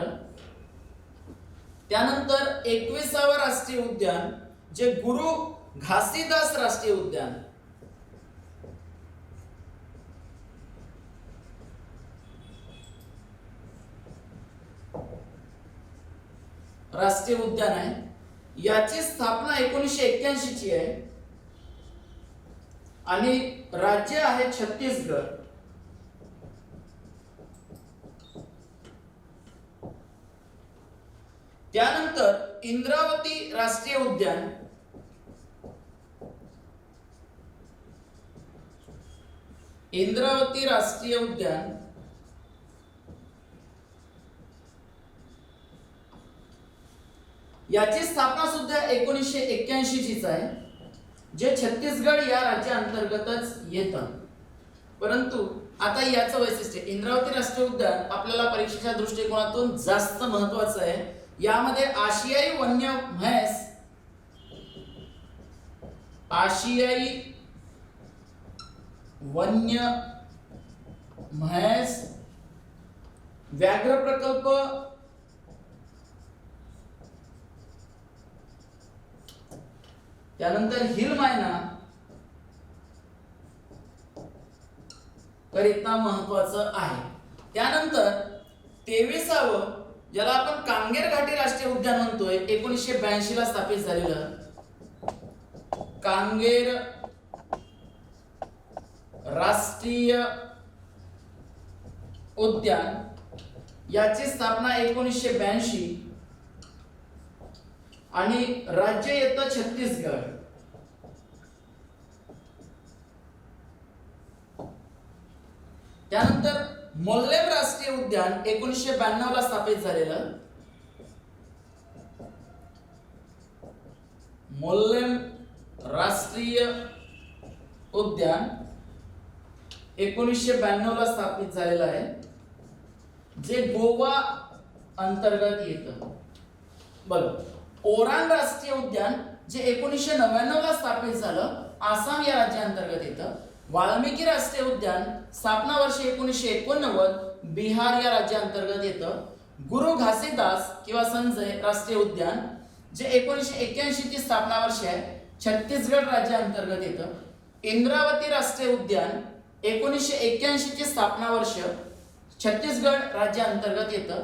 त्यानंतर 21वा राष्ट्रीय उद्यान जे गुरु घासीदास राष्ट्रीय उद्यान. राष्ट्रीय उद्यान आहे. याची स्थापना 1981 ची आहे आणि राज्य आहे छत्तीसगड. त्यानंतर इंद्रावती राष्ट्रीय उद्यान. इंद्रावती राष्ट्रीय उद्यान याची स्थापना सुद्धा 1981 चीच आहे, जे छत्तीसगड या राज्याअंतर्गतच येतं. परंतु आता याचं वैशिष्ट्य, इंद्रावती राष्ट्रीय उद्यान आपल्याला परीक्षेच्या दृष्टिकोनातून जास्त महत्वाचं आहे. यामध्ये आशियाई वन्य म्हैस व्याघ्र प्रकल्प, त्यानंतर हिल मायना करिता महत्वाचं आहे. त्यानंतर 23वे, ज्याला आपण कांगेर घाटी राष्ट्रीय उद्यान म्हणतोय, 1982 ला स्थापित झालेलं कांगेर राष्ट्रीय उद्यान, याची स्थापना 1982 आणि राज्य येतं छत्तीसगड. त्यानंतर मोल्लेम राष्ट्रीय उद्यान 1992 ला स्थापित झालेलं मोल्लेम राष्ट्रीय उद्यान 1992 ला स्थापित झालेलं आहे, जे गोवा अंतर्गत येतं. बघ, ओरांग राष्ट्रीय उद्यान जे 1999 ला स्थापित झालं, आसाम या राज्याअंतर्गत येतं. वाल्मिकी राष्ट्रीय उद्यान स्थापना वर्ष 1989, बिहार या राज्याअंतर्गत येतं. गुरु घासीदास किंवा संजय राष्ट्रीय उद्यान जे 1981 ची स्थापना वर्ष आहे, छत्तीसगड राज्याअंतर्गत येतं. इंद्रावती राष्ट्रीय उद्यान 1981 ची स्थापना वर्ष, छत्तीसगड राज्याअंतर्गत येतं.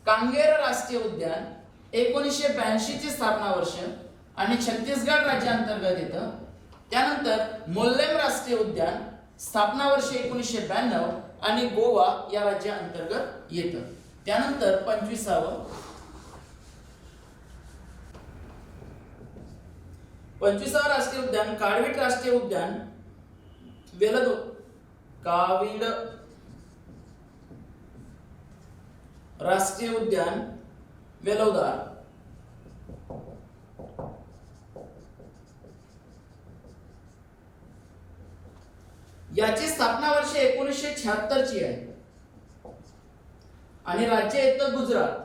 कांगेर राष्ट्रीय उद्यान 1982 ची स्थापना वर्ष आणि छत्तीसगड राज्याअंतर्गत येतं. त्यानंतर मोल्लेम राष्ट्रीय उद्यान स्थापना वर्ष 1992 आणि गोवा या राज्याअंतर्गत येतं. त्यानंतर 25वे राष्ट्रीय उद्यान काळवीट राष्ट्रीय उद्यान कावीड राष्ट्रीय उद्यान वेलोदार. याची स्थापना वर्ष 1976 ची आहे आणि राज्य येतं गुजरात.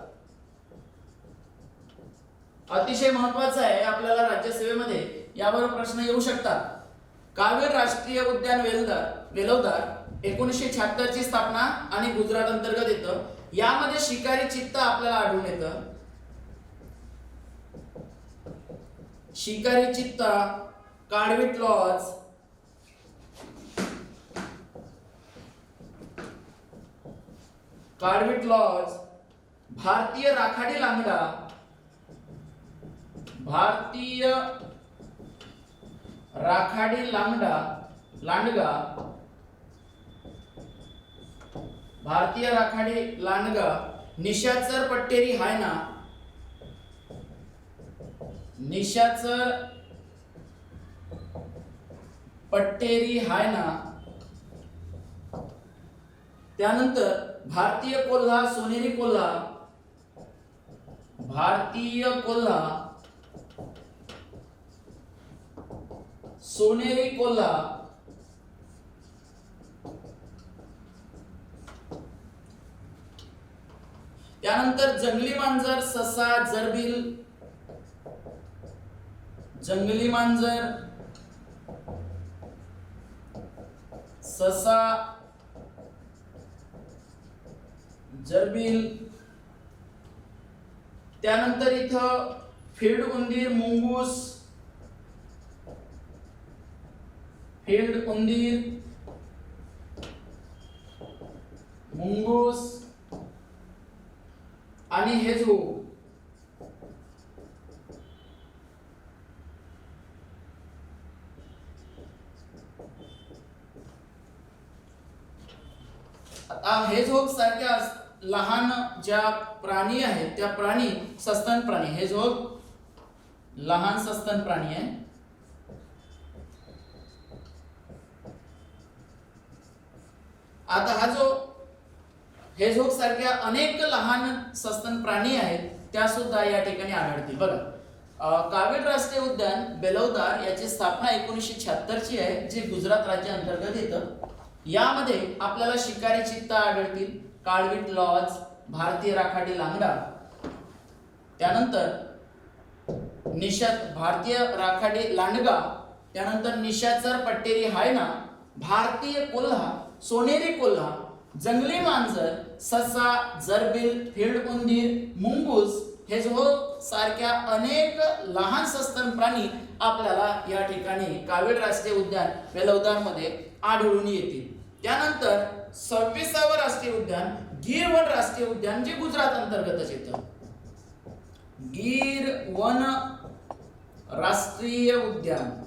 अतिशय महत्वाचं आहे आपल्याला राज्यसेवेमध्ये यावर प्रश्न येऊ शकतात. कावीड राष्ट्रीय उद्यान वेलोदार 1976 ची स्थापना आणि गुजरात अंतर्गत येतं. यामध्ये शिकारी चित्ता आपल्याला आढळून येतं. शिकारी चित्ता, काळवीट लॉज, भारतीय राखाडी लांडगा, निशाचर पट्टेरी हायना, त्यानंतर भारतीय कोल्हा, सोनेरी कोल्हा, त्यानंतर जंगली मांजर, ससा, जरबिल, त्यानंतर इथं फील्ड उंदीर, मुंगूस आणि हेजहोग. आता हेजहोग सारख्या लहान ज्या प्राणी आहेत त्या प्राणी सस्तन प्राणी, हेजहोग लहान सस्तन प्राणी आहे. आता हा जो हेजहोग सारख्या अनेक लहान सस्तन प्राणी आहेत त्या सुद्धा या ठिकाणी आढळतील. बघा, कावेरी राष्ट्रीय उद्यान बेलवदार याची स्थापना 1976 ची आहे, जे गुजरात राज्या अंतर्गत येतं. यामध्ये आपल्याला शिकारी चित्ता आढळतील, काळवीट लॉज, भारतीय राखाडी लांगडा, त्यानंतर भारतीय राखाडी लांडगा, त्यानंतर निशाचर पट्टेरी हायना, भारतीय कोल्हा, सोनेरी कोल्हा, जंगली मांजर, ससा, जरबिल, फील्ड उंदीर, मुंगूस हे जो सारख्या अनेक लहान सस्तन प्राणी आपल्याला या ठिकाणी कावेरी राष्ट्रीय उद्यान बेलवदार मध्ये आढळून येतील. त्यानंतर 26वे राष्ट्रीय उद्यान गीर वन राष्ट्रीय उद्यान, जे गुजरात अंतर्गतच येतं. गीर वन राष्ट्रीय उद्यान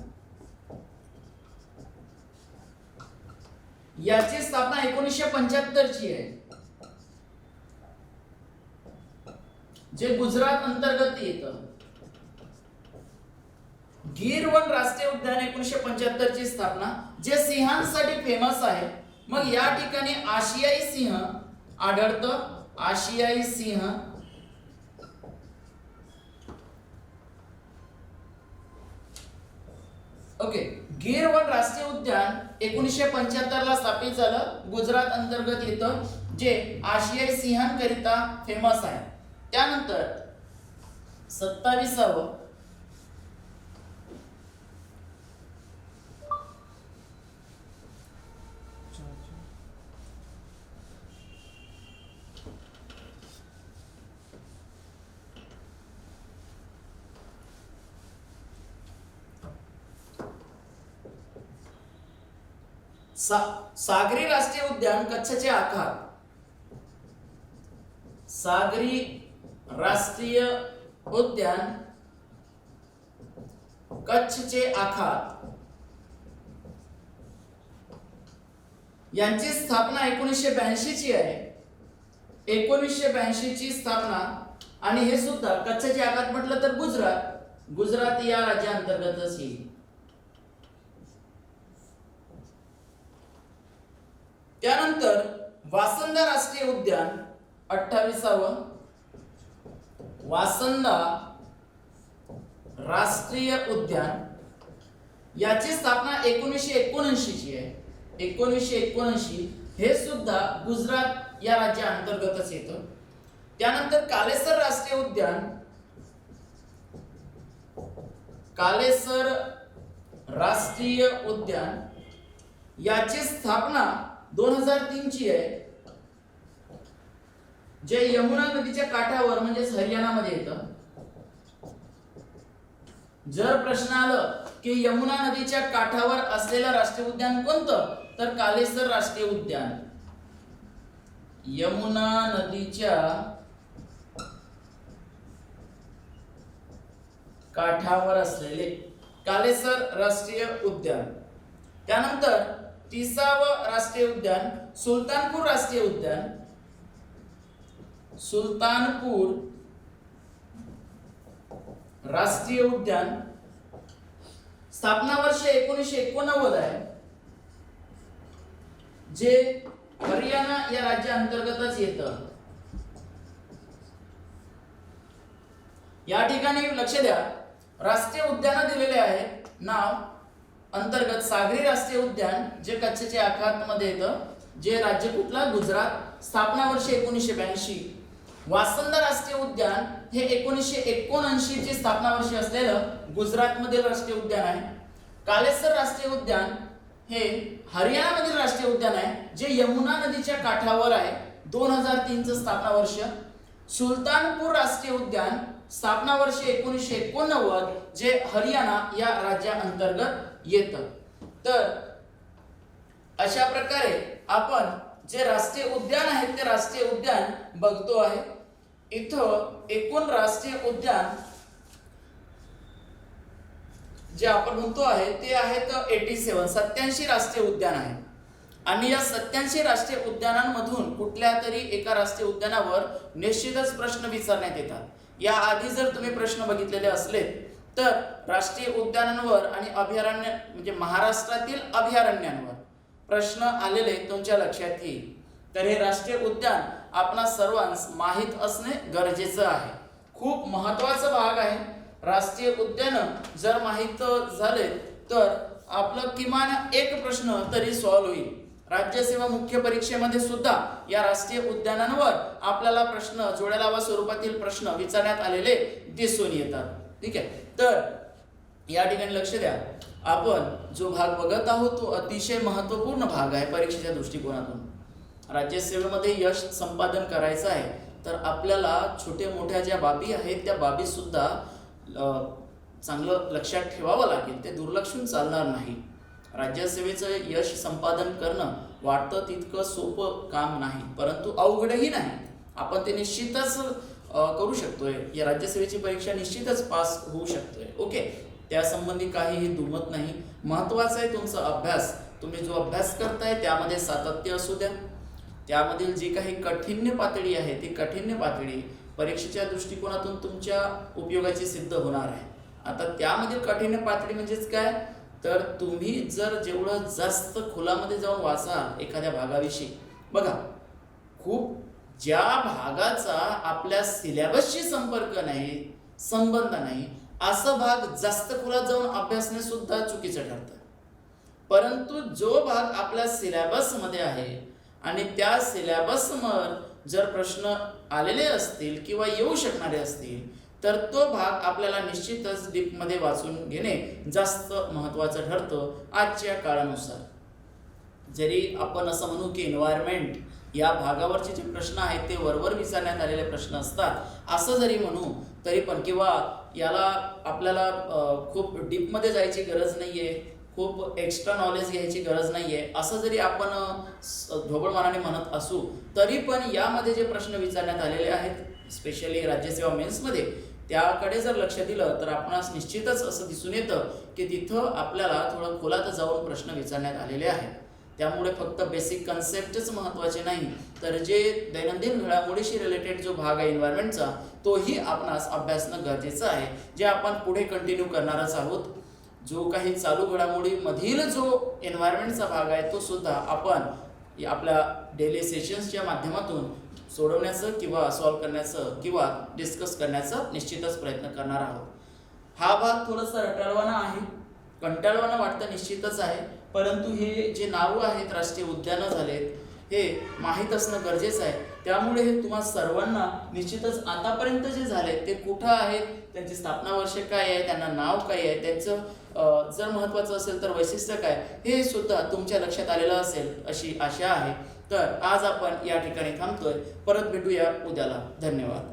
याची स्थापना 1975 ची आहे, जे गुजरात अंतर्गत येतं. गीर वन राष्ट्रीय उद्यान 1975 ची स्थापना, जे सिंहांसाठी फेमस आहे. मग या ठिकाणी आशियाई सिंह आढळतं, आशियाई सिंह. ओके, गीर वन राष्ट्रीय उद्यान 1975 ला स्थापित झालं, गुजरात अंतर्गत येतं, जे आशियाई सिंहांकरिता फेमस आहे. त्यानंतर 27वे सागरी राष्ट्रीय उद्यान कच्छचे आखात. सागरी राष्ट्रीय उद्यान कच्छचे आखात यांची स्थापना 1982 ची आहे. 1982 ची स्थापना, आणि हे सुद्धा कच्छचे आखात म्हटलं तर गुजरात या राज्यांतर्गतच येईल. त्यानंतर वासंदा राष्ट्रीय उद्यान 28वे वासंदा राष्ट्रीय उद्यान याची स्थापना 1979 ची आहे. 1979 हे सुद्धा गुजरात या राज्यांतर्गतच येतं. त्यानंतर कालेसर राष्ट्रीय उद्यान, कालेसर राष्ट्रीय उद्यान याची स्थापना 2003 ची आहे, जे यमुना नदीच्या काठावर म्हणजेच हरियाणामध्ये येतं. जर प्रश्न आलं की यमुना नदीच्या काठावर असलेलं राष्ट्रीय उद्यान कोणतं, तर कालेसर राष्ट्रीय उद्यान. यमुना नदीच्या काठावर असलेले कालेसर राष्ट्रीय उद्यान. त्यानंतर 30वे राष्ट्रीय उद्यान सुलतानपूर राष्ट्रीय उद्यान. सुलतानपूर राष्ट्रीय उद्यान स्थापना वर्ष 1989 आहे, जे हरियाणा या राज्यांतर्गतच येतं. या ठिकाणी लक्ष द्या, राष्ट्रीय उद्यान दिलेले आहे नाव अंतर्गत सागरी राष्ट्रीय उद्यान, जे कच्छचे आखात मध्ये येतं, जे राज्य कुठला, गुजरात. स्थापना वर्ष 1982. वासंदा राष्ट्रीय उद्यान हे 1979 ची स्थापना वर्ष असलेलं गुजरात मधील राष्ट्रीय उद्यान आहे. कालेसर राष्ट्रीय उद्यान हे हरियाणा मधील राष्ट्रीय उद्यान आहे, जे यमुना नदीच्या काठावर आहे. 2003 चं स्थापना वर्ष. सुलतानपूर राष्ट्रीय उद्यान स्थापना वर्ष 1989, जे हरियाणा या राज्यांतर्गत येतं. तर अशा प्रकारे आपण जे राष्ट्रीय उद्यान आहेत ते राष्ट्रीय उद्यान बघतो आहे. इथं एकूण राष्ट्रीय उद्यान जे आपण म्हणतो आहे ते आहेत 87 राष्ट्रीय उद्यान आहे. आणि या 87 राष्ट्रीय उद्यानांमधून कुठल्या तरी एका राष्ट्रीय उद्यानावर निश्चितच प्रश्न विचारण्यात येतात. या आधी जर तुम्ही प्रश्न बघितलेले असले तर राष्ट्रीय उद्यानांवर आणि अभयारण्य म्हणजे महाराष्ट्रातील अभयारण्यांवर प्रश्न आलेले तुमच्या लक्षात येईल. तर हे राष्ट्रीय उद्यान आपणा सर्वांस माहीत असणे गरजेचं आहे. खूप महत्त्वाचा भाग आहे. राष्ट्रीय उद्यान जर माहीत झाले तर आपलं किमान एक प्रश्न तरी सॉल्व्ह होईल. राज्यसेवा मुख्य परीक्षेमध्ये सुद्धा या राष्ट्रीय उद्यानांवर आपल्याला प्रश्न जोड्या स्वरूपातील प्रश्न विचारण्यात आलेले दिसून येतात. ठीक आहे, तर या ठिकाणी लक्ष द्या. आपण जो भाग बघत आहोत तो अतिशय महत्त्वपूर्ण भाग आहे परीक्षेच्या दृष्टिकोनातून. राज्यसेवेमध्ये यश संपादन करायचं आहे तर आपल्याला छोट्या मोठ्या ज्या बाबी आहेत त्या बाबी सुद्धा चांगलं लक्षात ठेवावं लागेल. ते दुर्लक्षून चालणार नाही. राज्यसेवेचं यश संपादन करणं वाटतं तितकं सोपं काम नाही, परंतु अवघडही नाही. आपण ते निश्चितच करू शकतोय. या राज्यसेवेची परीक्षा निश्चितच पास होऊ शकतोय. ओके, त्यासंबंधी काहीही दुमत नाही. महत्त्वाचं आहे तुमचा अभ्यास. तुम्ही जो अभ्यास करताय त्यामध्ये सातत्य असू द्या. त्यामधील जी काही कठीण्य पातळी आहे ती कठीण्य पातळी परीक्षेच्या दृष्टिकोनातून तुमच्या उपयोगाची सिद्ध होणार आहे. आता त्यामधील कठीण्य पातळी म्हणजेच काय, तर तुम्ही जर जेवढं जास्त खोलामध्ये जाऊन वाचाल एखाद्या भागाविषयी, बघा खूप ज्या भागाचा आपल्या सिलेबसशी संबंध नाही असं भाग जास्त खोलात जाऊन अभ्यासणे सुद्धा चुकीचं ठरतं. परंतु जो भाग आपल्या सिलेबसमध्ये आहे आणि त्या सिलेबसवर जर प्रश्न आलेले असतील किंवा येऊ शकणारे असतील तर तो भाग आपल्याला निश्चितच डीपमध्ये वाचून घेणे जास्त महत्त्वाचं ठरतं आजच्या काळानुसार. जरी आपण असं म्हणू की एन्व्हायरमेंट या भागावरचे जे प्रश्न आहेत ते वरवर विचारण्यात आलेले प्रश्न असतात असं जरी म्हणू तरी पण, किंवा याला आपल्याला खूप डीपमध्ये जायची गरज नाही आहे, खूप एक्स्ट्रा नॉलेज घ्यायची गरज नाही आहे असं जरी आपण ढोबळमानाने म्हणत असू तरी पण यामध्ये जे प्रश्न विचारण्यात आलेले आहेत स्पेशली राज्यसेवा मेन्समध्ये त्याकडे जर लक्ष दिलं तर आपणास निश्चितच असं दिसून येतं की तिथं आपल्याला थोडं खोलात जाऊन प्रश्न विचारण्यात आलेले आहेत. त्यामुळे फक्त बेसिक कन्सेप्टच महत्त्वाचे नाही तर जे दैनंदिन घडामोडीशी रिलेटेड जो भाग आहे एन्व्हायरमेंटचा तोही आपणास अभ्यासणं गरजेचं आहे, जे आपण पुढे कंटिन्यू करणारच आहोत. जो काही चालू घडामोडीमधील जो एन्व्हायरमेंटचा भाग आहे तो सुद्धा आपण आपल्या डेली सेशन्सच्या माध्यमातून सोडवण्याचं किंवा सॉल्व्ह करण्याचं किंवा डिस्कस करण्याचा निश्चितच प्रयत्न करणार आहोत. हा भाग थोडासा रटाळवाणा आहे, कंटाळवाणा वाटतं निश्चितच आहे, परंतु हे जे नावं आहेत राष्ट्रीय उद्यानं झालेत हे माहीत असणं गरजेचं आहे. त्यामुळे हे तुम्हाला सर्वांना निश्चितच आतापर्यंत जे झाले ते कुठं आहेत, त्यांची स्थापना वर्ष काय आहे, त्यांना नाव काय आहे, त्यांचं जर महत्त्वाचं असेल तर वैशिष्ट्य काय, हे सुद्धा तुमच्या लक्षात आलेलं असेल अशी आशा आहे. तर आज आपण या ठिकाणी थांबतोय. परत भेटूया उद्याला. धन्यवाद.